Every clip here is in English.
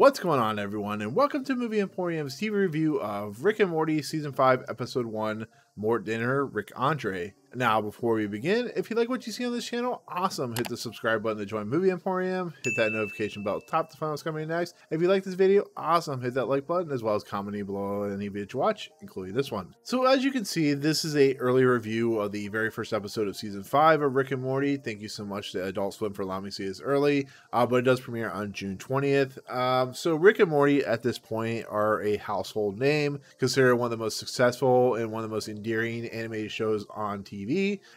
What's going on, everyone, and welcome to Movie Emporium's TV review of Rick and Morty Season 5, Episode 1, Mort Dinner, Rick Andre. Now, before we begin, if you like what you see on this channel, awesome, hit the subscribe button to join Movie Emporium, hit that notification bell top to find what's coming next. If you like this video, awesome, hit that like button, as well as commenting below any video to watch, including this one. So as you can see, this is a early review of the very first episode of Season 5 of Rick and Morty. Thank you so much to Adult Swim for allowing me to see this early, but it does premiere on June 20th. So Rick and Morty at this point are a household name, considered one of the most successful and one of the most endearing animated shows on TV,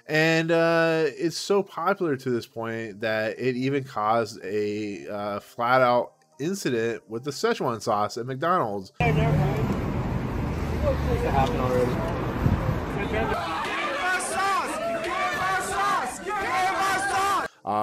and it's so popular to this point that it even caused a flat-out incident with the Szechuan sauce at McDonald's. It happened already.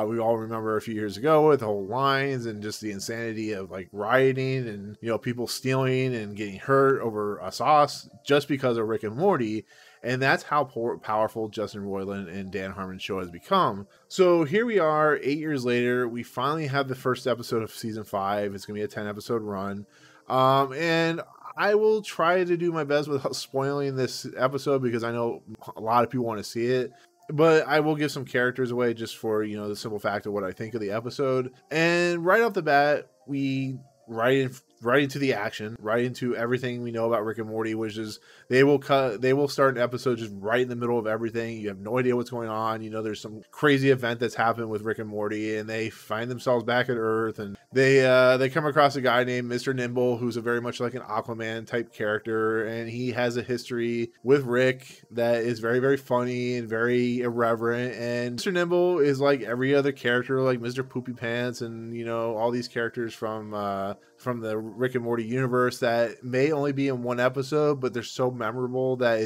We all remember a few years ago with the whole lines and just the insanity of like rioting and, you know, people stealing and getting hurt over a sauce just because of Rick and Morty. And that's how powerful Justin Roiland and Dan Harmon's show has become. So here we are 8 years later. We finally have the first episode of season 5. It's going to be a 10-episode run. And I will try to do my best without spoiling this episode because I know a lot of people want to see it. But I will give some characters away just for, you know, the simple fact of what I think of the episode. And right off the bat, we right into the action, right into everything we know about Rick and Morty, which is they will start an episode just right in the middle of everything. You have no idea what's going on. You know, there's some crazy event that's happened with Rick and Morty, and they find themselves back at Earth, and they come across a guy named Mr. Nimble, who's a very much like an Aquaman type character, and he has a history with Rick that is very, very funny and very irreverent. And Mr. Nimble is like every other character, like Mr. Poopy Pants, and you know, all these characters from the Rick and Morty universe that may only be in one episode, but they're so memorable that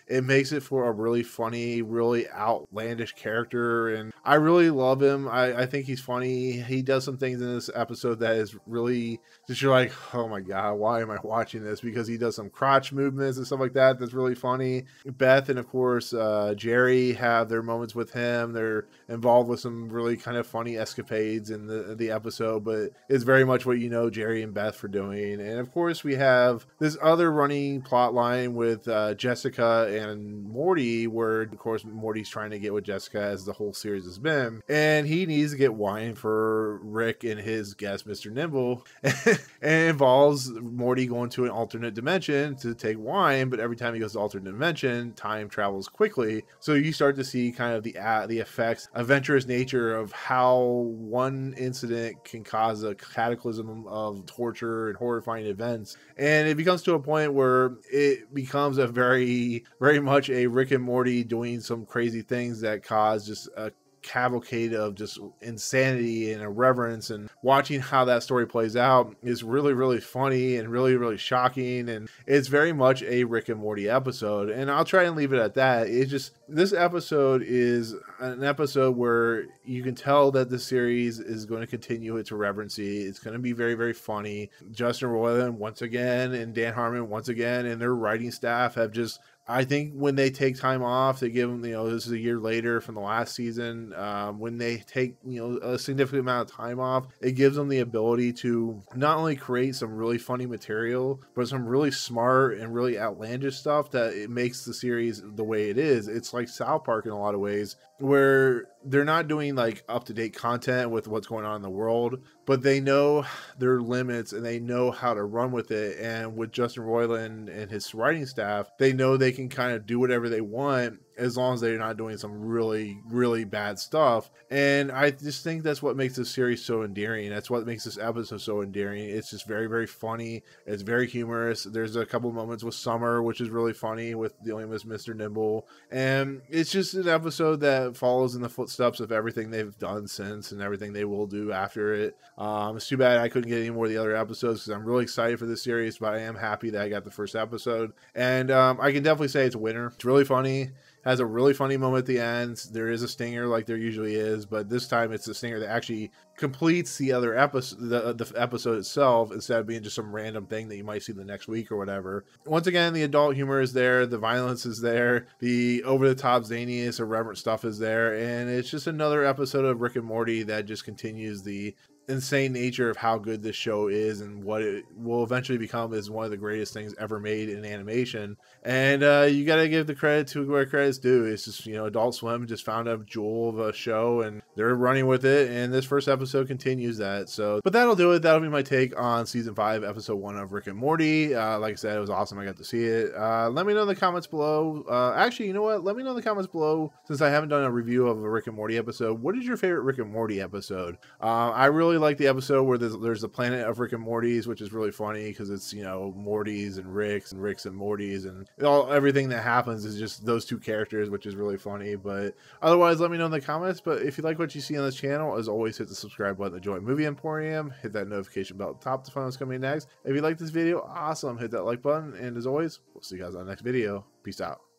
it makes it for a really funny, really outlandish character. And I really love him. I think he's funny. He does some things in this episode that is really just, you're like, oh my god, why am I watching this? Because he does some crotch movements and stuff like that that's really funny. Beth and of course Jerry have their moments with him. They're involved with some really kind of funny escapades in the episode, but it's very much what you know Jerry and Beth for doing. And of course we have this other running plot line with Jessica and Morty, where of course Morty's trying to get with Jessica, as the whole series has been, and he needs to get wine for Rick and his guest Mr. Nimble. And it involves Morty going to an alternate dimension to take wine, but every time he goes to alternate dimension, time travels quickly. So you start to see kind of the effects, adventurous nature of how one incident can cause a cataclysm of torture and horrifying events. And it becomes to a point where it becomes a very, very much a Rick and Morty doing some crazy things that cause just a cavalcade of just insanity and irreverence, and watching how that story plays out is really, really funny and really, really shocking. And it's very much a Rick and Morty episode, and I'll try and leave it at that. It's just, this episode is an episode where you can tell that the series is going to continue its irreverency. It's going to be very, very funny. Justin Roiland once again and Dan Harmon once again and their writing staff have just, I think when they take time off, they give them, you know, this is a year later from the last season. When they take, you know, a significant amount of time off, it gives them the ability to not only create some really funny material, but some really smart and really outlandish stuff that it makes the series the way it is. It's like South Park in a lot of ways, where they're not doing like up-to-date content with what's going on in the world, but they know their limits and they know how to run with it. And with Justin Roiland and his writing staff, they know they can kind of do whatever they want as long as they're not doing some really, really bad stuff. And I just think that's what makes this series so endearing. That's what makes this episode so endearing. It's just very, very funny. It's very humorous. There's a couple moments with Summer, which is really funny, with dealing with Mr. Nimble. And it's just an episode that follows in the footsteps of everything they've done since and everything they will do after it. It's too bad I couldn't get any more of the other episodes because I'm really excited for this series, but I am happy that I got the first episode. And I can definitely say it's a winner. It's really funny. Has a really funny moment at the end. There is a stinger like there usually is, but this time it's a stinger that actually completes the other episode, the episode itself, instead of being just some random thing that you might see the next week or whatever. Once again, the adult humor is there, the violence is there, the over-the-top zaniness, irreverent stuff is there, and it's just another episode of Rick and Morty that just continues the insane nature of how good this show is and what it will eventually become is one of the greatest things ever made in animation. And you got to give the credit to where credit's due. It's just, Adult Swim just found a jewel of a show and they're running with it. And this first episode continues that. So, but that'll do it. That'll be my take on season 5, episode 1 of Rick and Morty. Like I said, it was awesome. I got to see it. Let me know in the comments below. Actually, you know what? Let me know in the comments below, since I haven't done a review of a Rick and Morty episode. What is your favorite Rick and Morty episode? I really like the episode where there's the planet of Rick and Morty's, which is really funny because it's, Morty's and Rick's and Morty's, and everything that happens is just those two characters, which is really funny. But otherwise, let me know in the comments. But if you like what you see on this channel, as always, hit the subscribe button to join Movie Emporium. Hit that notification bell at the top to find what's coming next. If you like this video, awesome. Hit that like button. And as always, we'll see you guys on the next video. Peace out.